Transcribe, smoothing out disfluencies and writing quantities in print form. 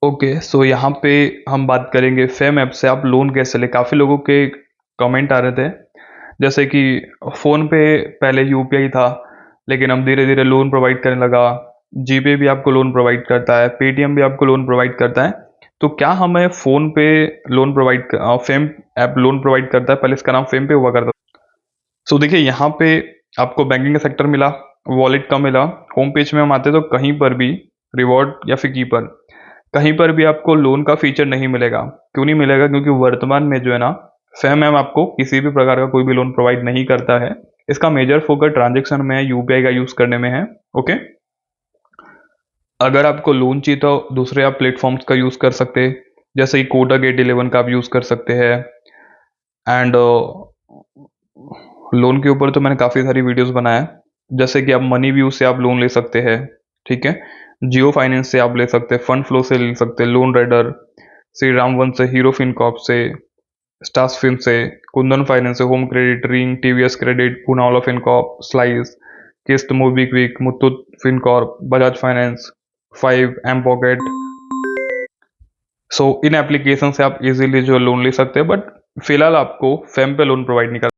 Okay, सो यहाँ पे हम बात करेंगे फेम ऐप से आप लोन कैसे ले। काफ़ी लोगों के कमेंट आ रहे थे, जैसे कि फ़ोन पे पहले यूपीआई था, लेकिन अब धीरे धीरे लोन प्रोवाइड करने लगा। जीपे भी आपको लोन प्रोवाइड करता है, पेटीएम भी आपको लोन प्रोवाइड करता है। तो क्या हमें फ़ोन पे loan fame app loan provide करता है? पहले इसका नाम फेम पे हुआ करता था। सो देखिए, यहाँ पे आपको बैंकिंग का सेक्टर मिला, वॉलेट का मिला। होम पेज में हम आते तो कहीं पर भी रिवॉर्ड या फिर कीपर, कहीं पर भी आपको लोन का फीचर नहीं मिलेगा। क्यों नहीं मिलेगा? क्योंकि वर्तमान में जो है ना, फेम ऐप आपको किसी भी प्रकार का कोई भी लोन प्रोवाइड नहीं करता है। इसका मेजर फोकस ट्रांजेक्शन में है, यूपीआई का यूज करने में है। ओके, अगर आपको लोन चाहिए तो दूसरे आप प्लेटफॉर्म्स का यूज कर सकते हैं, जैसे कि कोटक 811 का आप यूज कर सकते हैं। एंड लोन के ऊपर तो मैंने काफ़ी सारी वीडियोस बनाया है, जैसे कि आप मनी व्यू से आप लोन ले सकते हैं। ठीक है, जियो फाइनेंस से आप ले सकते हैं, फंड फ्लो से ले सकते हैं, loan rider, Shriram One से, हीरो फिनकॉर्प से, स्टास फिन से, कुंदन फाइनेंस से, Home Credit, Ring, TVS Credit, Poonawalla FinCorp, Slice, Kissht, MobiKwik, Muthoot FinCorp, Bajaj Finance, five, M pocket. So इन एप्लीकेशन से आप इजीली जो लोन ले सकते हैं, बट फिलहाल आपको फेम पे लोन प्रोवाइड नहीं कर